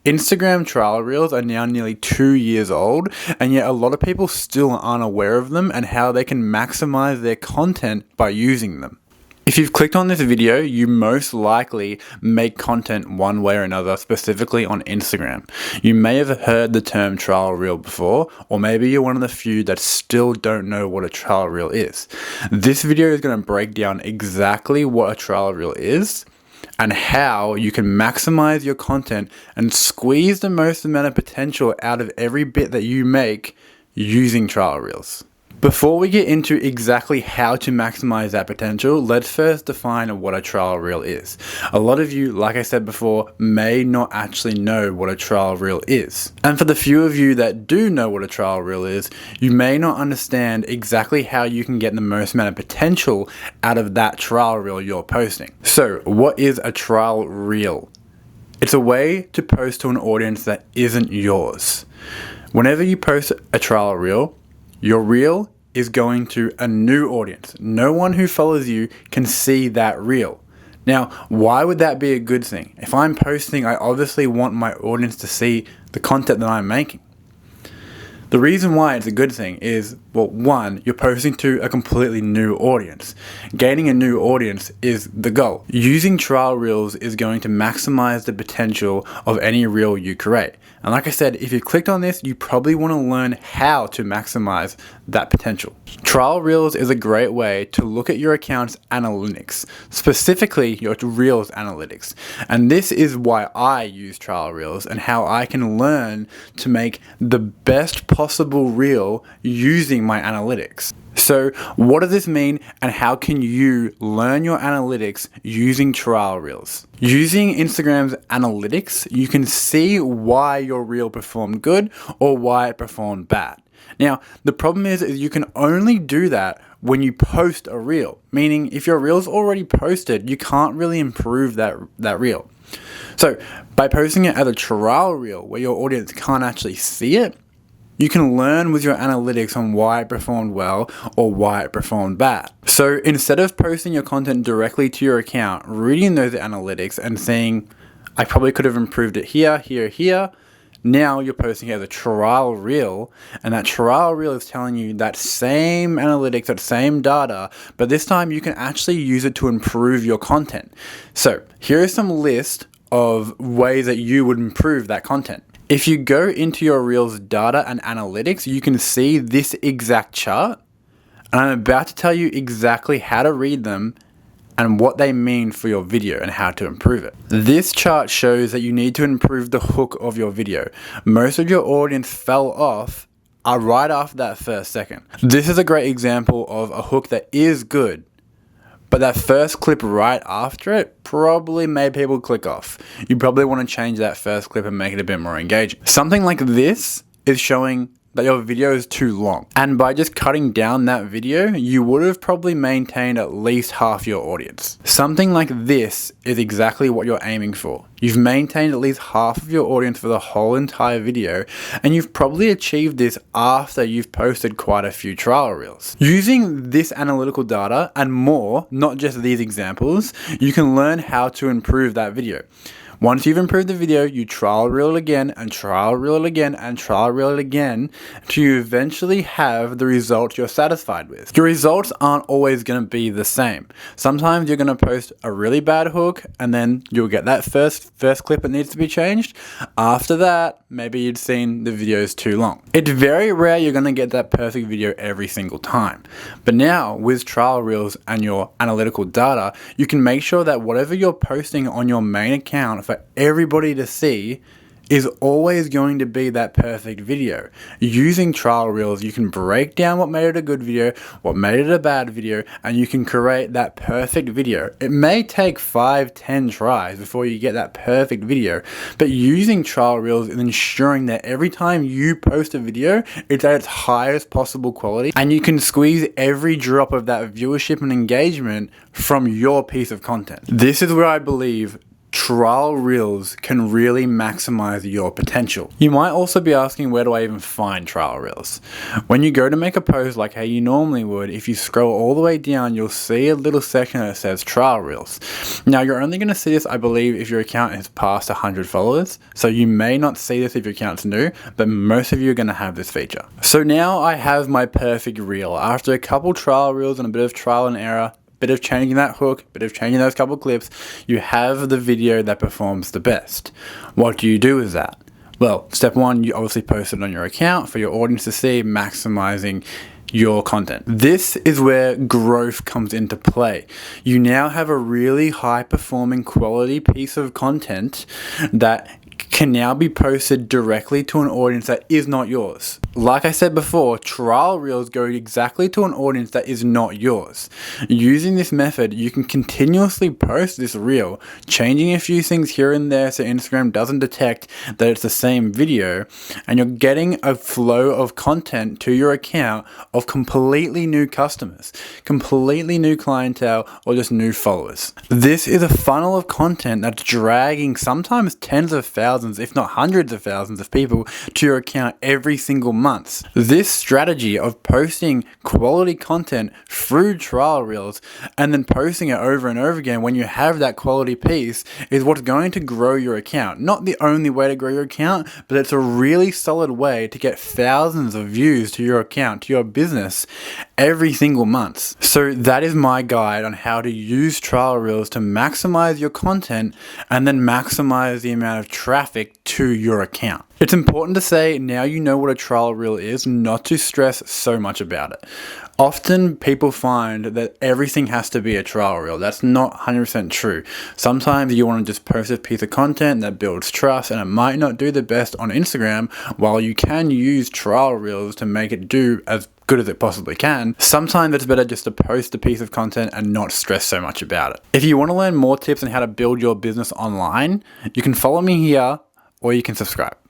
Instagram trial reels are now nearly 2 years old, and yet a lot of people still aren't aware of them and how they can maximize their content by using them. If you've clicked on this video, you most likely make content one way or another, specifically on Instagram. You may have heard the term trial reel before, or maybe you're one of the few that still don't know what a trial reel is. This video is going to break down exactly what a trial reel is and how you can maximize your content and squeeze the most amount of potential out of every bit that you make using trial reels. Before we get into exactly how to maximize that potential, let's first define what a trial reel is. A lot of you, like I said before, may not actually know what a trial reel is. And for the few of you that do know what a trial reel is, you may not understand exactly how you can get the most amount of potential out of that trial reel you're posting. So, what is a trial reel? It's a way to post to an audience that isn't yours. Whenever you post a trial reel, your reel is going to a new audience. No one who follows you can see that reel. Now, why would that be a good thing? If I'm posting, I obviously want my audience to see the content that I'm making. The reason why it's a good thing is, well, one, you're posting to a completely new audience. Gaining a new audience is the goal. Using trial reels is going to maximize the potential of any reel you create. And like I said, if you clicked on this, you probably want to learn how to maximize that potential. Trial reels is a great way to look at your account's analytics, specifically your reels analytics. And this is why I use trial reels and how I can learn to make the best possible reel using my analytics. So what does this mean and how can you learn your analytics using trial reels? Using Instagram's analytics, you can see why your reel performed good or why it performed bad. Now, the problem is you can only do that when you post a reel, meaning if your reel's already posted, you can't really improve that reel. So by posting it as a trial reel where your audience can't actually see it, you can learn with your analytics on why it performed well or why it performed bad. So instead of posting your content directly to your account, reading those analytics and saying, I probably could have improved it here, here, now you're posting it as a trial reel, and that trial reel is telling you that same analytics, that same data, but this time you can actually use it to improve your content. So here is some list of ways that you would improve that content. If you go into your Reels data and analytics, you can see this exact chart. And I'm about to tell you exactly how to read them and what they mean for your video and how to improve it. This chart shows that you need to improve the hook of your video. Most of your audience fell off right after that first second. This is a great example of a hook that is good, but that first clip right after it probably made people click off. You probably want to change that first clip and make it a bit more engaging. Something like this is showing that your video is too long. And by just cutting down that video, you would have probably maintained at least half your audience. Something like this is exactly what you're aiming for. You've maintained at least half of your audience for the whole entire video, and you've probably achieved this after you've posted quite a few trial reels. Using this analytical data and more, not just these examples, you can learn how to improve that video. Once you've improved the video, you trial reel it again and trial reel it again and trial reel it again until you eventually have the result you're satisfied with. Your results aren't always going to be the same. Sometimes you're going to post a really bad hook and then you'll get that first clip that needs to be changed. After that, maybe you'd seen the video is too long. It's very rare you're going to get that perfect video every single time. But now with trial reels and your analytical data, you can make sure that whatever you're posting on your main account for everybody to see is always going to be that perfect video. Using trial reels, you can break down what made it a good video, what made it a bad video, and you can create that perfect video. It may take 5-10 tries before you get that perfect video, but using trial reels is ensuring that every time you post a video, it's at its highest possible quality, and you can squeeze every drop of that viewership and engagement from your piece of content. This is where I believe trial reels can really maximize your potential. You might also be asking, where do I even find trial reels? When you go to make a post like how you normally would, if you scroll all the way down, you'll see a little section that says trial reels. Now, you're only going to see this, I believe, if your account is past 100 followers. So you may not see this if your account's new, but most of you are going to have this feature. So now I have my perfect reel. After a couple trial reels and a bit of trial and error, bit of changing that hook, bit of changing those couple clips, you have the video that performs the best. What do you do with that? Well, step one, you obviously post it on your account for your audience to see, maximizing your content. This is where growth comes into play. You now have a really high performing quality piece of content that can now be posted directly to an audience that is not yours. Like I said before, trial reels go exactly to an audience that is not yours. Using this method, you can continuously post this reel, changing a few things here and there so Instagram doesn't detect that it's the same video, and you're getting a flow of content to your account of completely new customers, completely new clientele, or just new followers. This is a funnel of content that's dragging sometimes tens of thousands, if not hundreds of thousands of people to your account every single month. This strategy of posting quality content through trial reels and then posting it over and over again when you have that quality piece is what's going to grow your account. Not the only way to grow your account, but it's a really solid way to get thousands of views to your account, to your business every single month. So that is my guide on how to use trial reels to maximize your content and then maximize the amount of traffic to your account. It's important to say, now you know what a trial reel is, not to stress so much about it. Often people find that everything has to be a trial reel. That's not 100% true. Sometimes you want to just post a piece of content that builds trust, and it might not do the best on Instagram, while you can use trial reels to make it do as good as it possibly can. Sometimes it's better just to post a piece of content and not stress so much about it. If you want to learn more tips on how to build your business online, you can follow me here or you can subscribe.